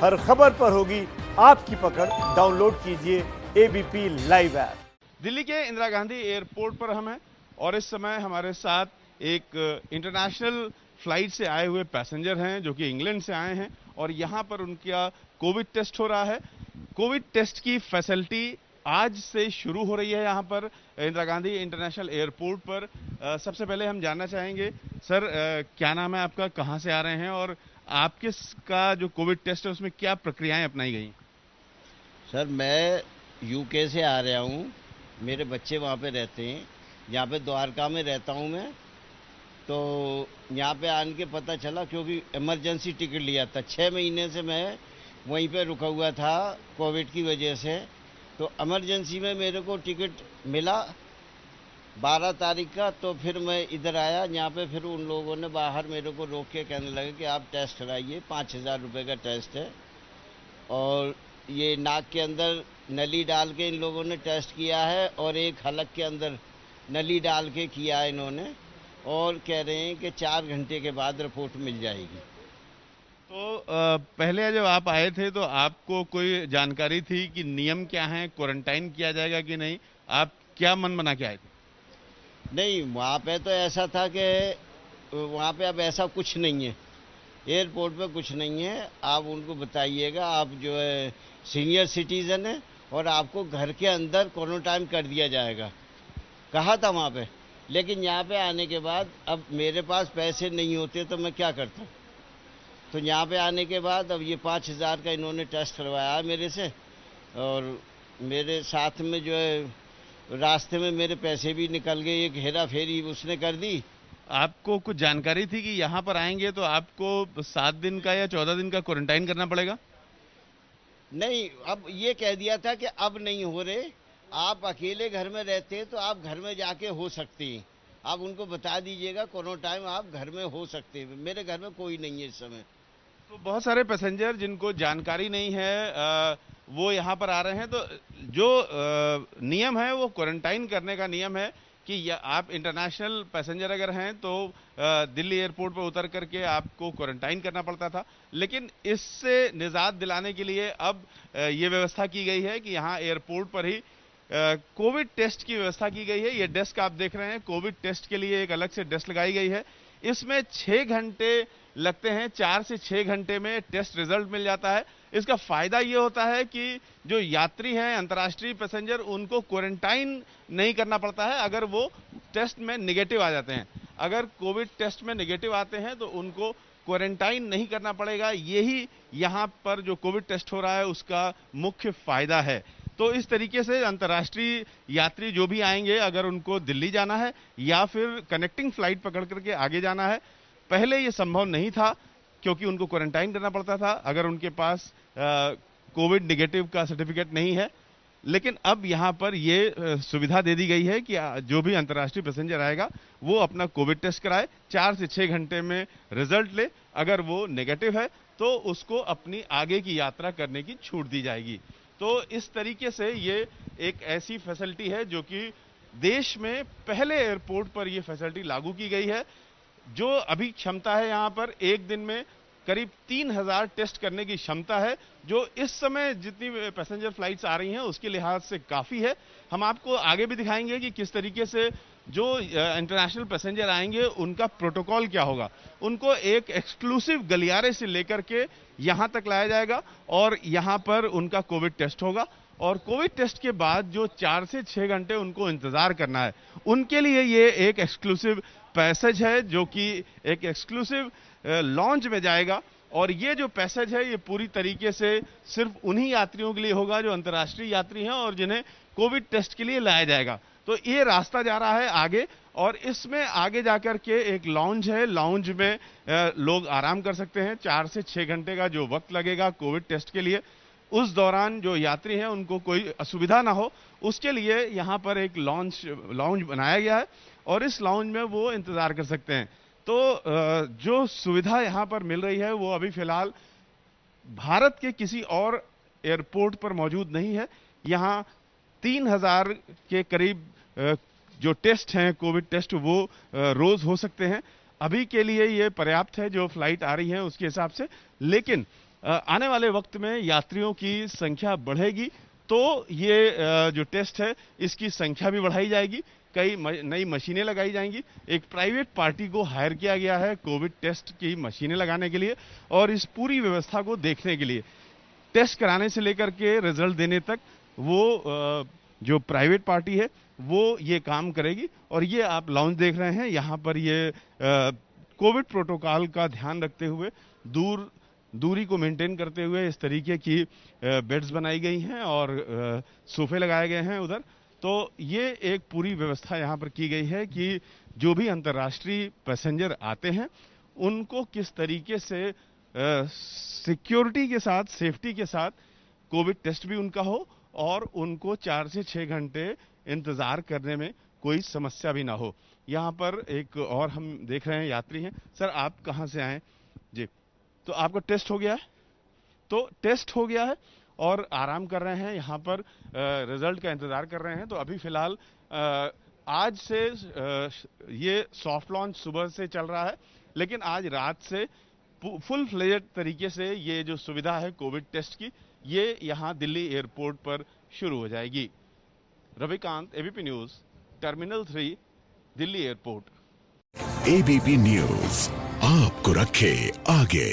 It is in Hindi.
हर खबर पर होगी आपकी पकड़। डाउनलोड कीजिए एबीपी लाइव ऐप। दिल्ली के इंदिरा गांधी एयरपोर्ट पर हम हैं और इस समय हमारे साथ एक इंटरनेशनल फ्लाइट से आए हुए पैसेंजर हैं जो कि इंग्लैंड से आए हैं और यहाँ पर उनका कोविड टेस्ट हो रहा है। कोविड टेस्ट की फैसिलिटी आज से शुरू हो रही है यहाँ पर इंदिरा गांधी इंटरनेशनल एयरपोर्ट पर। सबसे पहले हम जानना चाहेंगे सर, क्या नाम है आपका, कहाँ से आ रहे हैं और आपके का जो कोविड टेस्ट है उसमें क्या प्रक्रियाएं अपनाई गई? सर, मैं यूके से आ रहा हूँ। मेरे बच्चे वहाँ पे रहते हैं। यहाँ पे द्वारका में रहता हूँ मैं। तो यहाँ पे आने के पता चला, क्योंकि इमरजेंसी टिकट लिया था। 6 महीने से मैं वहीं पे रुका हुआ था कोविड की वजह से। तो इमरजेंसी में मेरे को टिकट मिला 12 तारीख का। तो फिर मैं इधर आया यहाँ पे। फिर उन लोगों ने बाहर मेरे को रोक के कहने लगे कि आप टेस्ट कराइए, 5,000 रुपये का टेस्ट है। और ये नाक के अंदर नली डाल के इन लोगों ने टेस्ट किया है और एक हलक के अंदर नली डाल के किया है इन्होंने। और कह रहे हैं कि 4 घंटे के बाद रिपोर्ट मिल जाएगी। तो पहले जब आप आए थे तो आपको कोई जानकारी थी कि नियम क्या है, क्वारंटाइन किया जाएगा कि नहीं? आप क्या मन बना के आए थे? नहीं, वहाँ पे तो ऐसा था कि वहाँ पे अब ऐसा कुछ नहीं है। एयरपोर्ट पे कुछ नहीं है। आप उनको बताइएगा, आप जो है सीनियर सिटीज़न है और आपको घर के अंदर क्वारंटाइन कर दिया जाएगा, कहा था वहाँ पे। लेकिन यहाँ पे आने के बाद अब मेरे पास पैसे नहीं होते तो मैं क्या करता। तो यहाँ पे आने के बाद अब ये 5,000 का इन्होंने टेस्ट करवाया मेरे से। और मेरे साथ में जो है रास्ते में मेरे पैसे भी निकल गए। एक हेरा फेरी उसने कर दी। आपको कुछ जानकारी थी कि यहाँ पर आएंगे तो आपको 7 दिन का या 14 दिन का क्वारंटाइन करना पड़ेगा? नहीं, अब ये कह दिया था कि अब नहीं हो रहे। आप अकेले घर में रहते हैं तो आप घर में जाके हो सकते हैं। आप उनको बता दीजिएगा क्वारंटाइन आप घर में हो सकते हैं। मेरे घर में कोई नहीं है इस समय। तो बहुत सारे पैसेंजर जिनको जानकारी नहीं है वो यहाँ पर आ रहे हैं। तो जो नियम है वो क्वारंटाइन करने का नियम है कि आप इंटरनेशनल पैसेंजर अगर हैं तो दिल्ली एयरपोर्ट पर उतर करके आपको क्वारंटाइन करना पड़ता था। लेकिन इससे निजात दिलाने के लिए अब ये व्यवस्था की गई है कि यहाँ एयरपोर्ट पर ही कोविड टेस्ट की व्यवस्था की गई है। ये डेस्क आप देख रहे हैं, कोविड टेस्ट के लिए एक अलग से डेस्क लगाई गई है। इसमें 6 घंटे लगते हैं, 4 से 6 घंटे में टेस्ट रिजल्ट मिल जाता है। इसका फायदा ये होता है कि जो यात्री हैं, अंतर्राष्ट्रीय पैसेंजर, उनको क्वारंटाइन नहीं करना पड़ता है अगर वो टेस्ट में निगेटिव आ जाते हैं। अगर कोविड टेस्ट में निगेटिव आते हैं तो उनको क्वारंटाइन नहीं करना पड़ेगा। यही यहाँ पर जो कोविड टेस्ट हो रहा है उसका मुख्य फायदा है। तो इस तरीके से अंतर्राष्ट्रीय यात्री जो भी आएंगे, अगर उनको दिल्ली जाना है या फिर कनेक्टिंग फ्लाइट पकड़ करके आगे जाना है, पहले ये संभव नहीं था क्योंकि उनको क्वारंटाइन करना पड़ता था अगर उनके पास कोविड निगेटिव का सर्टिफिकेट नहीं है। लेकिन अब यहाँ पर ये सुविधा दे दी गई है कि जो भी अंतर्राष्ट्रीय पैसेंजर आएगा वो अपना कोविड टेस्ट कराए, 4 से 6 घंटे में रिजल्ट ले। अगर वो नेगेटिव है तो उसको अपनी आगे की यात्रा करने की छूट दी जाएगी। तो इस तरीके से ये एक ऐसी फैसिलिटी है जो कि देश में पहले एयरपोर्ट पर ये फैसिलिटी लागू की गई है। जो अभी क्षमता है यहाँ पर एक दिन में करीब 3,000 टेस्ट करने की क्षमता है, जो इस समय जितनी पैसेंजर फ्लाइट्स आ रही हैं उसके लिहाज से काफ़ी है। हम आपको आगे भी दिखाएंगे कि किस तरीके से जो इंटरनेशनल पैसेंजर आएंगे उनका प्रोटोकॉल क्या होगा। उनको एक एक्सक्लूसिव गलियारे से लेकर के यहाँ तक लाया जाएगा और यहाँ पर उनका कोविड टेस्ट होगा। और कोविड टेस्ट के बाद जो 4 से 6 घंटे उनको इंतजार करना है, उनके लिए ये एक एक्सक्लूसिव पैसेज है जो कि एक एक्सक्लूसिव लॉन्च में जाएगा। और ये जो पैसेज है ये पूरी तरीके से सिर्फ उन्हीं यात्रियों के लिए होगा जो अंतर्राष्ट्रीय यात्री हैं और जिन्हें कोविड टेस्ट के लिए लाया जाएगा। तो ये रास्ता जा रहा है आगे और इसमें आगे जाकर के एक लॉन्ज है। लॉन्ज में लोग आराम कर सकते हैं। 4 से 6 घंटे का जो वक्त लगेगा कोविड टेस्ट के लिए, उस दौरान जो यात्री हैं उनको कोई असुविधा ना हो, उसके लिए यहाँ पर एक लॉन्ज बनाया गया है और इस लॉन्ज में वो इंतजार कर सकते हैं। तो जो सुविधा यहाँ पर मिल रही है वो अभी फिलहाल भारत के किसी और एयरपोर्ट पर मौजूद नहीं है। यहाँ 3,000 के करीब जो टेस्ट हैं, कोविड टेस्ट, वो रोज हो सकते हैं। अभी के लिए ये पर्याप्त है जो फ्लाइट आ रही है उसके हिसाब से। लेकिन आने वाले वक्त में यात्रियों की संख्या बढ़ेगी तो ये जो टेस्ट है इसकी संख्या भी बढ़ाई जाएगी, कई नई मशीनें लगाई जाएंगी। एक प्राइवेट पार्टी को हायर किया गया है कोविड टेस्ट की मशीनें लगाने के लिए और इस पूरी व्यवस्था को देखने के लिए। टेस्ट कराने से लेकर के रिजल्ट देने तक वो जो प्राइवेट पार्टी है वो ये काम करेगी। और ये आप लाउंज देख रहे हैं, यहाँ पर ये कोविड प्रोटोकॉल का ध्यान रखते हुए दूरी को मेंटेन करते हुए इस तरीके की बेड्स बनाई गई हैं और सोफे लगाए गए हैं उधर। तो ये एक पूरी व्यवस्था यहाँ पर की गई है कि जो भी अंतर्राष्ट्रीय पैसेंजर आते हैं उनको किस तरीके से सिक्योरिटी के साथ, सेफ्टी के साथ कोविड टेस्ट भी उनका हो और उनको 4 से 6 घंटे इंतजार करने में कोई समस्या भी ना हो। यहाँ पर एक और हम देख रहे हैं यात्री हैं। सर, आप कहाँ से आए? जी, तो आपका टेस्ट हो गया है? तो टेस्ट हो गया है और आराम कर रहे हैं, यहाँ पर रिजल्ट का इंतजार कर रहे हैं। तो अभी फिलहाल आज से ये सॉफ्ट लॉन्च सुबह से चल रहा है, लेकिन आज रात से फुल फ्लेजेड तरीके से ये जो सुविधा है कोविड टेस्ट की, ये यहाँ दिल्ली एयरपोर्ट पर शुरू हो जाएगी। Ravikant, ABP news, terminal 3, Delhi airport. ABP news आपको रखे आगे।